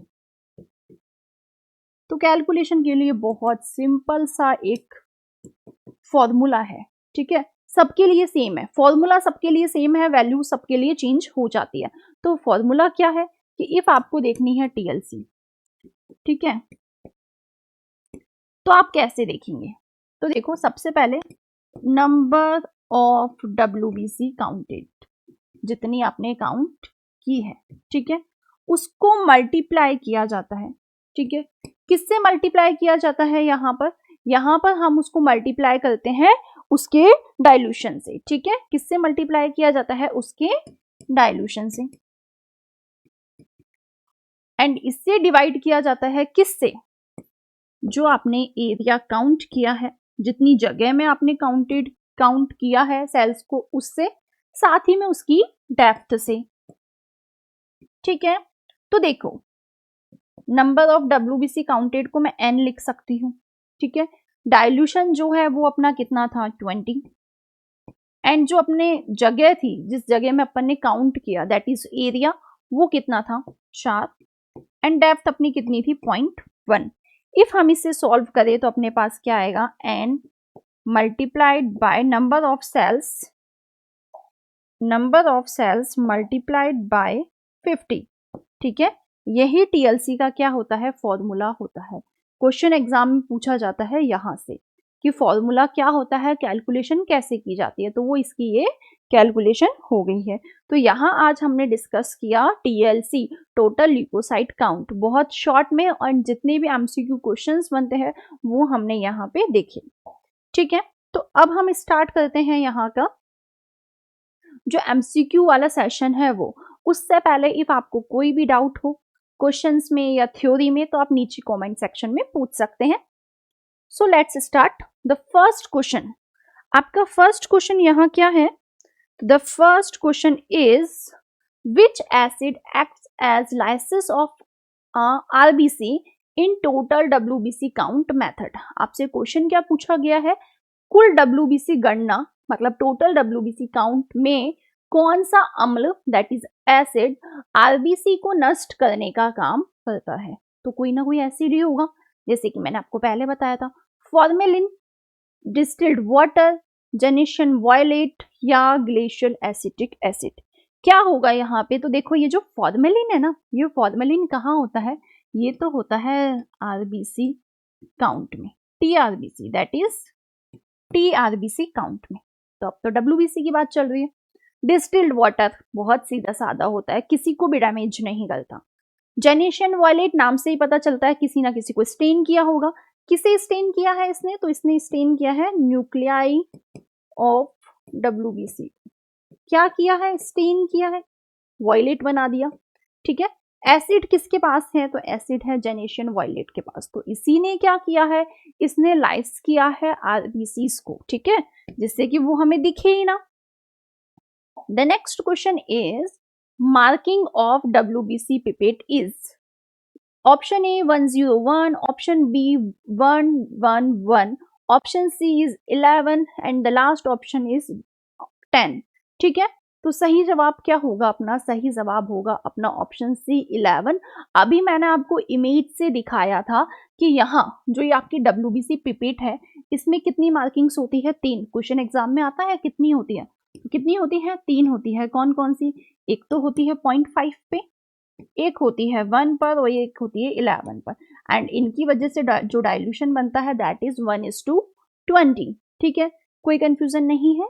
तो कैलकुलेशन के लिए बहुत सिंपल सा एक फॉर्मूला है, ठीक है। सबके लिए सेम है, फॉर्मूला सबके लिए सेम है, वैल्यू सबके लिए चेंज हो जाती है। तो फॉर्मूला क्या है कि इफ आपको देखनी है टीएलसी, ठीक है, तो आप कैसे देखेंगे, तो देखो सबसे पहले नंबर ऑफ WBC काउंटेड, जितनी आपने काउंट की है, ठीक है, उसको मल्टीप्लाई किया जाता है। ठीक है, किससे मल्टीप्लाई किया जाता है? यहाँ पर हम उसको मल्टीप्लाई करते हैं उसके डाइल्यूशन से। ठीक है, किससे मल्टीप्लाई किया जाता है? उसके डाइल्यूशन से। एंड इससे डिवाइड किया जाता है किससे? जो आपने एरिया काउंट किया है, जितनी जगह में आपने काउंट किया है सेल्स को, उससे, साथ ही में उसकी डेप्थ से। ठीक है, तो देखो नंबर ऑफ WBC काउंटेड को मैं n लिख सकती हूँ। ठीक है, डाइल्यूशन जो है वो अपना कितना था? 20। एंड जो अपने जगह थी, जिस जगह में अपन ने काउंट किया, दैट इज एरिया, वो कितना था? 4। एंड डेप्थ अपनी कितनी थी? 0.1। इफ हम इसे सॉल्व करें तो अपने पास क्या आएगा? n multiplied by number of cells multiplied by 50। ठीक है, यही TLC का क्या होता है? फॉर्मूला होता है। क्वेश्चन एग्जाम में पूछा जाता है यहां से कि फॉर्मूला क्या होता है, कैलकुलेशन कैसे की जाती है, तो वो इसकी ये कैलकुलेशन हो गई है। तो यहाँ आज हमने डिस्कस किया TLC, टोटल ल्यूकोसाइट काउंट, बहुत शॉर्ट में, और जितने भी MCQ क्वेश्चंस बनते हैं वो हमने यहाँ पे देखे। ठीक है, तो अब हम स्टार्ट करते हैं यहाँ का जो MCQ वाला सेशन है वो। उससे पहले इफ आपको कोई भी डाउट हो क्वेश्चंस में या थ्योरी में, तो आप नीचे कमेंट सेक्शन में पूछ सकते हैं। So let's start the first question. आपका फर्स्ट क्वेश्चन यहाँ क्या है? The first question is which acid acts as lysis of RBC in total WBC count method. आपसे क्वेश्चन क्या पूछा गया है? कुल WBC गणना, मतलब टोटल WBC काउंट में कौन सा अम्ल, दैट इज एसिड, RBC को नष्ट करने का काम करता है? तो कोई ना कोई एसिड ही होगा, जैसे कि मैंने आपको पहले बताया था, फॉर्मेलिन, डिस्टिल्ड वाटर, जेनेशियन वॉयलेट या ग्लेशियल एसिटिक एसिड। क्या होगा यहाँ पे? तो देखो ये जो फॉर्मेलिन है ना, ये फॉर्मेलिन कहाँ होता है? ये तो होता है RBC काउंट में, TRBC, that is TRBC count में। तो अब तो WBC की बात चल रही है। डिस्टिल्ड वाटर बहुत सीधा साधा होता है, किसी को भी डैमेज नहीं करता। जेनेशियन वॉयलेट नाम से ही पता चलता है किसी ना किसी को स्टेन किया होगा। किसे स्टेन किया है इसने? तो इसने स्टेन किया है न्यूक्लियाई ऑफ WBC। क्या किया है? स्टेन किया है, वॉयलेट बना दिया। ठीक है, एसिड किसके पास है? तो एसिड है जेनेशियन वॉयलेट के पास। तो इसी ने क्या किया है? इसने लाइस किया है RBCs को। ठीक है, जिससे कि वो हमें दिखे ही ना। The next question is marking of WBC pipette is option A 101, option B 111, option C is 11 and the last option is 10। ठीक है, तो सही जवाब क्या होगा अपना? सही जवाब होगा अपना ऑप्शन C 11। अभी मैंने आपको इमेज से दिखाया था कि यहाँ जो ये आपकी WBC पिपेट है, इसमें कितनी मार्किंग्स होती है? 3। क्वेश्चन एग्जाम में आता है कितनी होती है? कितनी होती है? 3 होती है। कौन कौन सी? एक तो होती है 0.5 पे, एक होती है 1 पर, और एक होती है 11 पर। एंड इनकी वजह से जो डाइल्यूशन बनता है दैट इज 1:20। ठीक है, कोई कंफ्यूजन नहीं है।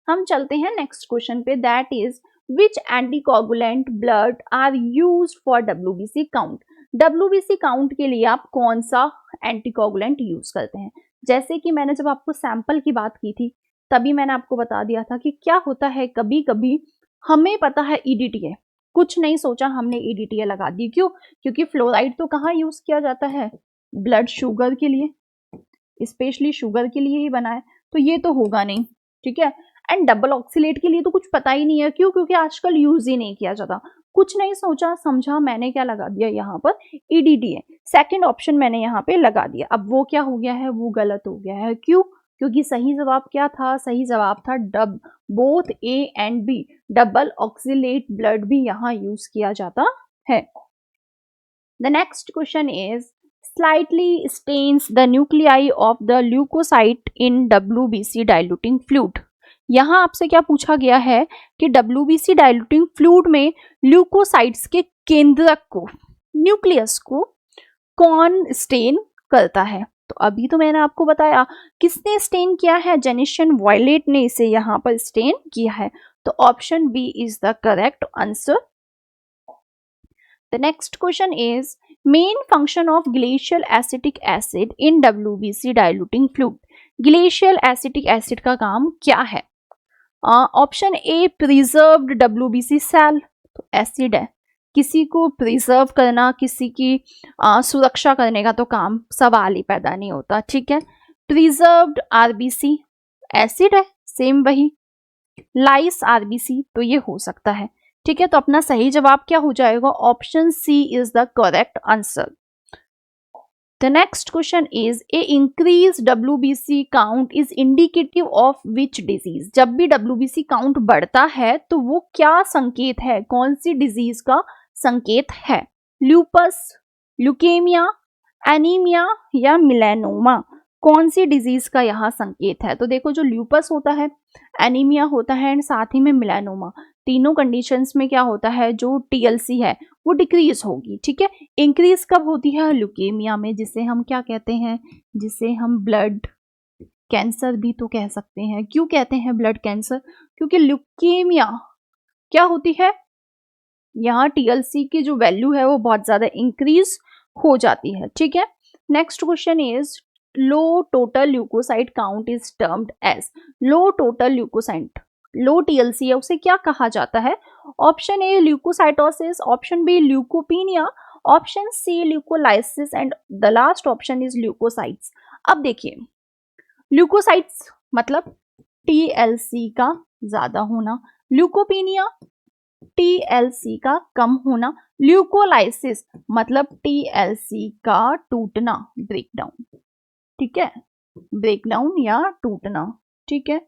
हम चलते हैं नेक्स्ट क्वेश्चन पे, that is which anticoagulant blood are used for WBC count. WBC count के लिए आप कौन सा एंटीकोगुलेंट यूज करते हैं? जैसे कि मैंने जब आपको सैंपल की बात की थी तभी मैंने आपको बता दिया था कि क्या होता है, कभी कभी हमें पता है EDTA, कुछ नहीं सोचा हमने EDTA लगा दी। क्यों? क्योंकि फ्लोराइड तो कहाँ यूज किया जाता है? ब्लड शुगर के लिए, स्पेशली शुगर के लिए ही बना है, तो ये तो होगा नहीं। ठीक है, एंड डबल ऑक्सीलेट के लिए तो कुछ पता ही नहीं है। क्यों? क्योंकि आजकल यूज ही नहीं किया जाता। कुछ नहीं सोचा समझा, मैंने क्या लगा दिया यहाँ पर? EDTA, सेकंड ऑप्शन मैंने यहाँ पे लगा दिया। अब वो क्या हो गया है? वो गलत हो गया है। क्यों? क्योंकि सही जवाब क्या था? सही जवाब था both A and B, double oxalate blood भी यहाँ यूज किया जाता है। The next question is slightly stains the nuclei of the leukocyte in WBC diluting fluid। यहाँ आपसे क्या पूछा गया है कि WBC डाइल्यूटिंग फ्लूइड में ल्यूकोसाइट्स के केंद्रक को, न्यूक्लियस को कौन स्टेन करता है? तो अभी तो मैंने आपको बताया किसने स्टेन किया है? जेनेशियन वॉयलेट ने इसे यहाँ पर स्टेन किया है। तो option B is the correct answer. The next question is main function of glacial acetic acid in WBC diluting fluid. Glacial acetic acid का काम क्या है? Option a preserved WBC cell, तो एसिड है, किसी को प्रिजर्व करना, किसी की सुरक्षा करने का तो काम सवाल ही पैदा नहीं होता, ठीक है। प्रिजर्व्ड RBC एसिड है, सेम वही। लाइस RBC तो ये हो सकता है, ठीक है। तो अपना सही जवाब क्या हो जाएगा? Option c is the correct answer. The next question is a increased WBC count is indicative of which disease? जब भी WBC काउंट बढ़ता है तो वो क्या संकेत है, कौन सी डिजीज का संकेत है? ल्यूपस, ल्यूकेमिया, एनीमिया या मिलेनोमा, कौन सी डिजीज का यहाँ संकेत है? तो देखो जो ल्यूपस होता है, एनीमिया होता है एंड साथ ही में मिलेनोमा, तीनों कंडीशंस में क्या होता है, जो TLC है वो डिक्रीज होगी, ठीक है। इंक्रीज कब होती है? ल्यूकेमिया में, जिसे हम क्या कहते हैं, जिसे हम ब्लड कैंसर भी तो कह सकते हैं। क्यों कहते हैं ब्लड कैंसर? क्योंकि ल्यूकेमिया क्या होती है, यहाँ TLC की जो वैल्यू है वो बहुत ज्यादा इंक्रीज हो जाती है, ठीक है। Next question is low total leukocyte count is termed as. Low total leukocyte, low TLC है, उसे क्या कहा जाता है? Option A leukocytosis, option B leukopenia, option C leukolysis and the last option is leukocytes. अब देखिए ल्यूकोसाइट्स मतलब TLC का ज्यादा होना, ल्यूकोपीनिया TLC का कम होना, ल्यूकोलाइसिस मतलब TLC का टूटना, ब्रेकडाउन, ठीक है, ब्रेकडाउन या टूटना, ठीक है।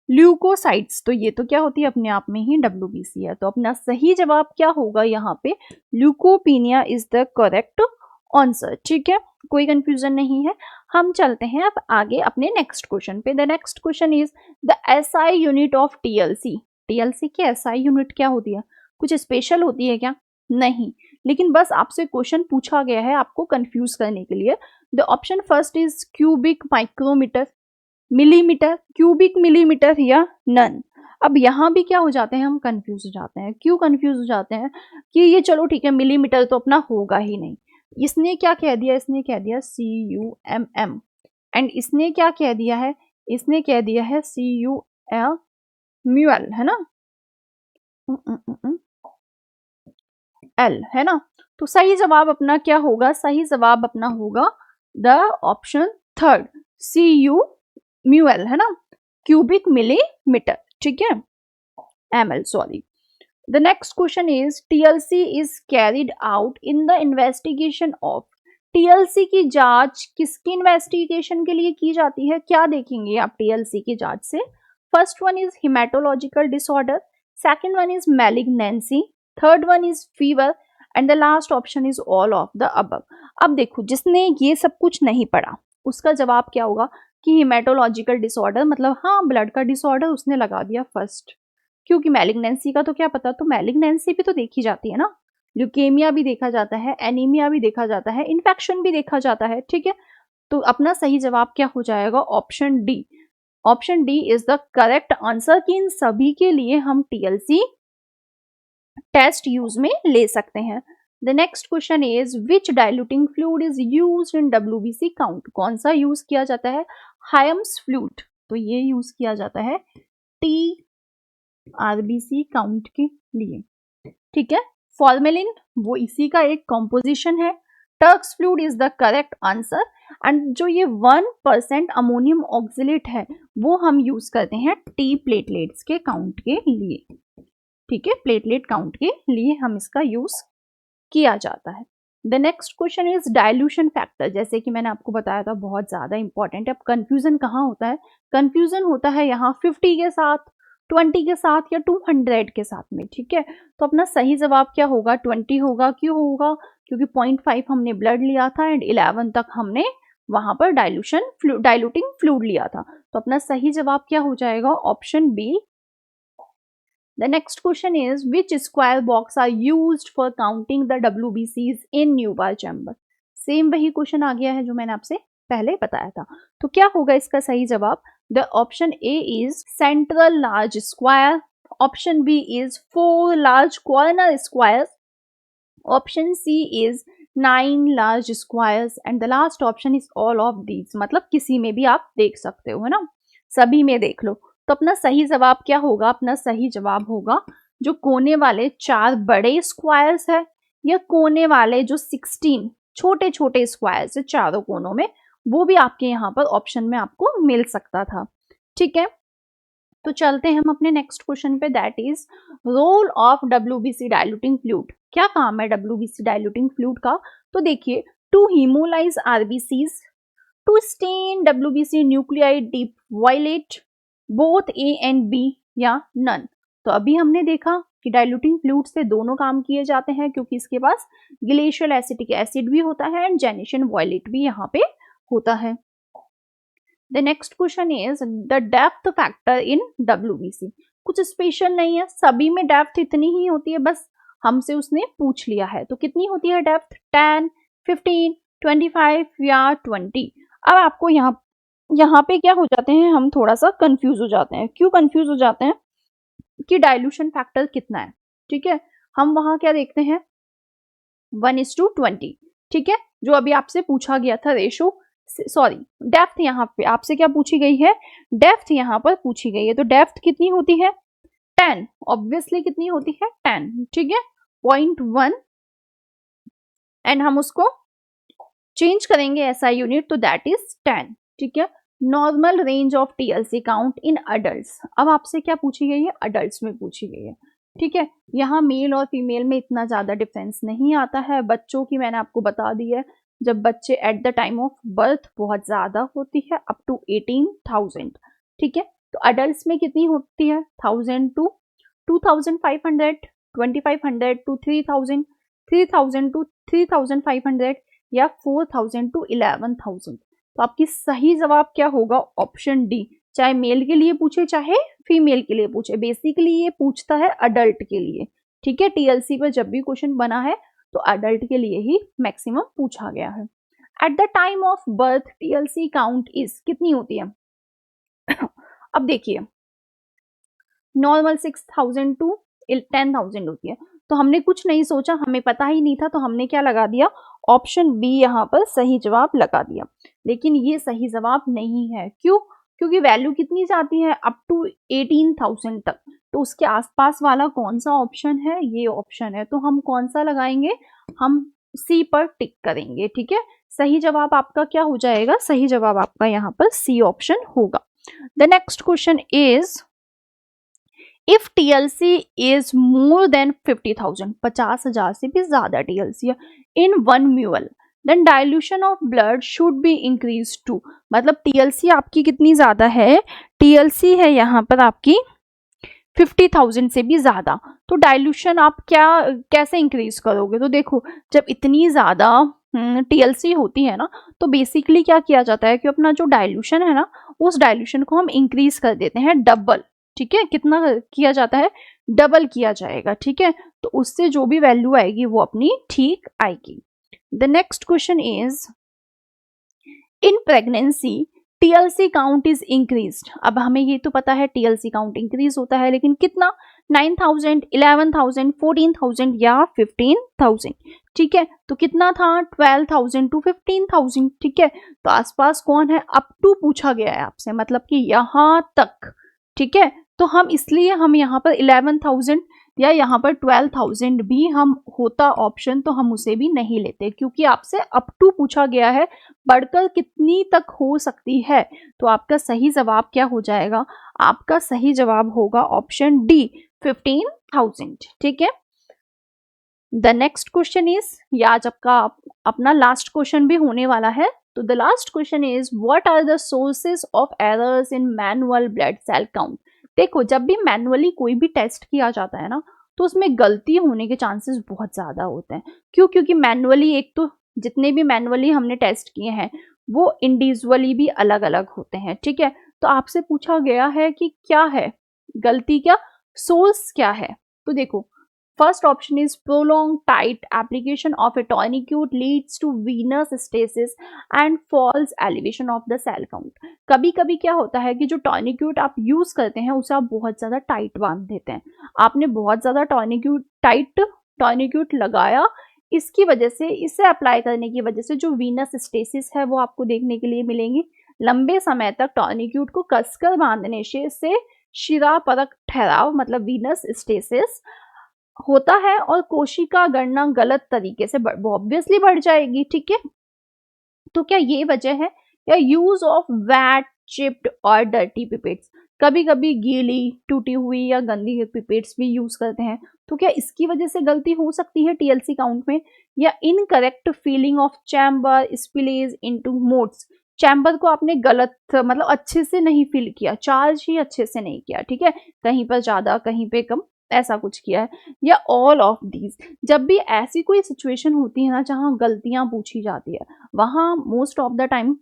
ल्यूकोसाइट्स तो ये तो क्या होती है, अपने आप में ही WBC है। तो अपना सही जवाब क्या होगा यहाँ पे? Leucopenia is the correct answer, ठीक है, कोई कंफ्यूजन नहीं है। हम चलते हैं अब आगे अपने नेक्स्ट क्वेश्चन पे। The next question is the SI unit of TLC। TLC की SI यूनिट क्या होती है? कुछ स्पेशल होती है क्या? नहीं, लेकिन बस आपसे क्वेश्चन पूछा गया है आपको कंफ्यूज करने के लिए। The option first is cubic micrometre, millimetre, cubic millimetre या नन। अब यहाँ भी क्या हो जाते हैं, हम कंफ्यूज हो जाते हैं। क्यों कंफ्यूज हो जाते हैं? कि ये चलो ठीक है, मिलीमीटर तो अपना होगा ही नहीं, इसने क्या कह दिया, इसने कह दिया CUMM एंड इसने क्या कह दिया है, इसने कह दिया है CUL म्यूल, है ना, L, है ना। तो सही जवाब अपना क्या होगा? सही जवाब अपना होगा the option third, CU mule, है ना, क्यूबिक मिलीमीटर, ठीक है, ML, sorry. The next question is TLC is carried out in the investigation of। TLC की जांच किसकी इन्वेस्टिगेशन के लिए की जाती है? क्या देखेंगे आप TLC की जांच से? First one is haematological disorder, second one is malignancy, third one is fever and the last option is all of the above. अब देखो जिसने ये सब कुछ नहीं पढ़ा उसका जवाब क्या होगा कि हिमेटोलॉजिकल डिसऑर्डर मतलब हाँ ब्लड का डिसऑर्डर, उसने लगा दिया फर्स्ट, क्योंकि मैलिग्नेंसी का तो क्या पता, तो मैलिग्नेंसी भी तो देखी जाती है ना, ल्यूकेमिया भी देखा जाता है, एनीमिया भी देखा जाता है, इन्फेक्शन भी देखा जाता है, ठीक है। तो अपना सही जवाब क्या हो जाएगा? Option D. Option D is the correct answer कि इन सभी के लिए हम TLC टेस्ट यूज में ले सकते हैं। The next question is which diluting fluid is used in WBC count. कौन सा यूज किया जाता है? हायम्स फ्लूइड, तो ये यूज किया जाता है RBC काउंट के लिए, ठीक है। फॉर्मेलिन वो इसी का एक कॉम्पोजिशन है। Turks fluid is the correct answer and जो ये 1% अमोनियम ऑक्सिलेट है वो हम यूज करते हैं T प्लेटलेट्स के काउंट के लिए, ठीक है, प्लेटलेट काउंट के लिए हम इसका यूज किया जाता है। The next question is dilution factor, जैसे कि मैंने आपको बताया था बहुत ज्यादा इंपॉर्टेंट है। अब कंफ्यूजन कहाँ होता है? कंफ्यूजन होता है यहाँ 50 के साथ, 20 के साथ या 200 के साथ में, ठीक है। तो अपना सही जवाब क्या होगा? 20 होगा। क्यों होगा? क्योंकि 0.5 हमने ब्लड लिया था एंड 11 तक हमने वहां पर डाइल्यूटिंग फ्लूइड लिया था। तो अपना सही जवाब क्या हो जाएगा? Option b. The next question is which square box are used for counting the WBCs in Newbar chamber। Same वही क्वेश्चन आ गया है जो मैंने आपसे पहले बताया था। तो क्या होगा इसका सही जवाब? The option A is central large square, option B is 4 large corner squares, option c is 9 large squares and the last option is all of these, मतलब किसी में भी आप देख सकते हो, है ना, सभी में देख लो। तो अपना सही जवाब क्या होगा? अपना सही जवाब होगा जो कोने वाले 4 बड़े स्क्वायर्स है या कोने वाले जो 16 छोटे छोटे स्क्वायर्स है चारों कोनों में, वो भी आपके यहाँ पर ऑप्शन में आपको मिल सकता था। ठीक है, तो चलते हैं हम अपने नेक्स्ट क्वेश्चन पे, that is role of WBC diluting fluid. क्या काम है डब्ल्यूबीसी डाइल्यूटिंग फ्लूइड का? तो देखिए, to hemolyse RBCs, to stain WBC nuclei deep violet, both A and B या नन। तो अभी हमने देखा कि डाइल्यूटिंग फ्लूइड से दोनों काम किए जाते हैं क्योंकि इसके पास ग्लेशियल एसिटिक एसिड भी होता है एंड जेनेशन वायलेट भी यहाँ पे होता है। The next question is the depth factor in WBC। कुछ स्पेशल नहीं है, सभी में डेप्थ इतनी ही होती है, बस हमसे उसने पूछ लिया है। तो कितनी होती है डेप्थ? 10, 15, 25 या 20। अब आपको यहाँ पे क्या हो जाते हैं, हम थोड़ा सा कंफ्यूज हो जाते हैं। क्यों कंफ्यूज हो जाते हैं? कि डाइल्यूशन फैक्टर कितना है। ठीक है, हम वहां क्या देखते हैं, 1:20। ठीक है, जो अभी आपसे पूछा गया था रेशो, सॉरी डेप्थ यहाँ पे आपसे क्या पूछी गई है, डेप्थ यहाँ पर पूछी गई है। तो डेप्थ कितनी होती है? 10, ऑब्वियसली कितनी होती है? 10। ठीक है, 0.1 एंड हम उसको चेंज करेंगे एसआई यूनिट, तो दैट इज 10। ठीक है, normal range of TLC count in adults. अब आपसे क्या पूछी गई है? अडल्ट्स में पूछी गई है। ठीक है, यहाँ मेल और फीमेल में इतना ज्यादा डिफरेंस नहीं आता है। बच्चों की मैंने आपको बता दी है, जब बच्चे at the time of birth बहुत ज्यादा होती है, अप टू 18,000। ठीक है, तो अडल्ट्स में कितनी होती है? 1000 टू 2500, 2500 टू 3000, 3000 टू 3500 या 4000 टू 11,000। तो आपकी सही जवाब क्या होगा? Option D. चाहे मेल के लिए पूछे चाहे फीमेल के लिए पूछे, बेसिकली ये पूछता है अडल्ट के लिए। ठीक है, टीएलसी पर जब भी क्वेश्चन बना है तो अडल्ट के लिए ही मैक्सिमम पूछा गया है। At the time of birth TLC count is कितनी होती है? अब देखिए, नॉर्मल 6,000 टू 10,000 होती है। तो हमने कुछ नहीं सोचा, हमें पता ही नहीं था, तो हमने क्या लगा दिया? ऑप्शन बी यहाँ पर सही जवाब लगा दिया। लेकिन ये सही जवाब नहीं है। क्यों? क्योंकि वैल्यू कितनी जाती है? अप टू 18,000 तक। तो उसके आसपास वाला कौन सा ऑप्शन है? ये ऑप्शन है। तो हम कौन सा लगाएंगे? हम सी पर टिक करेंगे। ठीक है, सही जवाब आपका क्या हो जाएगा? सही जवाब आपका यहाँ पर सी ऑप्शन होगा। The next question is, if TLC is more than 50,000, 50,000 से भी ज्यादा टीएलसी है इन 1 म्यूल, then dilution of blood should be increase to. मतलब टीएलसी आपकी कितनी ज्यादा है? टीएलसी है यहाँ पर आपकी 50,000 से भी ज्यादा, तो डाइल्यूशन आप कैसे इंक्रीज करोगे? तो देखो, जब इतनी ज्यादा टीएलसी होती है ना, तो बेसिकली क्या किया जाता है कि अपना जो डाइल्यूशन है ना, उस डाइल्यूशन को हम इंक्रीज कर देते हैं, डबल। ठीक है, कितना किया जाता है? डबल किया जाएगा। ठीक है, तो उससे जो भी वैल्यू आएगी वो अपनी ठीक आएगी। The next question is, in pregnancy TLC count is increased. अब हमें ये तो पता है टीएलसी काउंट इंक्रीज होता है, लेकिन कितना? 9,000, 11,000, 14,000 या 15,000। ठीक है, तो कितना था? 12,000 टू 15,000। ठीक है, तो आसपास कौन है? अप टू पूछा गया है आपसे, मतलब कि यहां तक। ठीक है, तो हम इसलिए हम यहाँ पर 11,000 या यहाँ पर 12,000 भी हम होता ऑप्शन, तो हम उसे भी नहीं लेते क्योंकि आपसे अप टू पूछा गया है, बढ़कर कितनी तक हो सकती है। तो आपका सही जवाब क्या हो जाएगा? आपका सही जवाब होगा ऑप्शन डी, 15,000। ठीक है, द नेक्स्ट क्वेश्चन इज, ये आज आपका अपना लास्ट क्वेश्चन भी होने वाला है। तो the last question is, what are the sources of errors in manual blood cell count. देखो, जब भी मैनुअली कोई भी टेस्ट किया जाता है ना, तो उसमें गलती होने के चांसेस बहुत ज्यादा होते हैं। क्यों? क्योंकि मैनुअली, एक तो जितने भी मैनुअली हमने टेस्ट किए हैं वो इंडिविजुअली भी अलग अलग होते हैं। ठीक है, तो आपसे पूछा गया है कि क्या है गलती, क्या सोर्स क्या है? तो देखो, first option is prolonged tight application of a tourniquet leads to venous stasis and false elevation of the cell count। कभी कभी क्या होता है कि जो टॉर्निक्यूट आप यूज करते हैं उसे आप बहुत ज्यादा टाइट बांध देते हैं। आपने बहुत ज्यादा टाइट टॉर्निक्यूट लगाया, इसकी वजह से, इसे अप्लाई करने की वजह से जो वीनस स्टेसिस है वो आपको देखने के लिए मिलेंगी। लंबे समय तक टॉर्निक्यूट को कसकर बांधने से शिरापरक ठहराव मतलब वीनस स्टेसिस होता है और कोशिका गणना गलत तरीके से ऑब्वियसली बढ़ जाएगी। ठीक है, तो क्या ये वजह है? या यूज ऑफ वेट, चिप्ड और डर्टी पिपेट्स, कभी कभी गीली, टूटी हुई या गंदी पिपेट्स भी यूज करते हैं, तो क्या इसकी वजह से गलती हो सकती है टीएलसी काउंट में? या incorrect feeling of chamber spillage into modes, chamber को आपने गलत मतलब अच्छे से नहीं फील किया, चार्ज ही अच्छे से नहीं किया, ठीक है, कहीं पर ज्यादा कहीं पे कम, ऐसा कुछ किया है। या ऑल ऑफ दीज, जब भी ऐसी कोई सिचुएशन होती है ना जहां गलतियां पूछी जाती है, वहां most of the time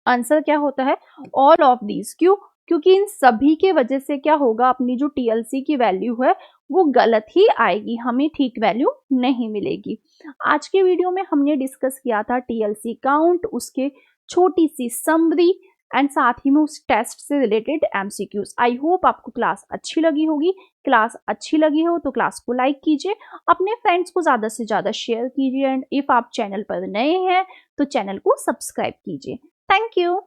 answer क्या होता है? All of these. क्यों? क्योंकि इन सभी के वजह से क्या होगा, अपनी जो टीएलसी की वैल्यू है वो गलत ही आएगी, हमें ठीक वैल्यू नहीं मिलेगी। आज के वीडियो में हमने डिस्कस किया था टीएलसी काउंट, उसके छोटी सी समरी एंड साथ ही में उस टेस्ट से रिलेटेड एमसीक्यूज। आई होप आपको क्लास अच्छी लगी होगी। क्लास अच्छी लगी हो तो क्लास को लाइक कीजिए, अपने फ्रेंड्स को ज्यादा से ज्यादा शेयर कीजिए एंड इफ आप चैनल पर नए हैं तो चैनल को सब्सक्राइब कीजिए। Thank you.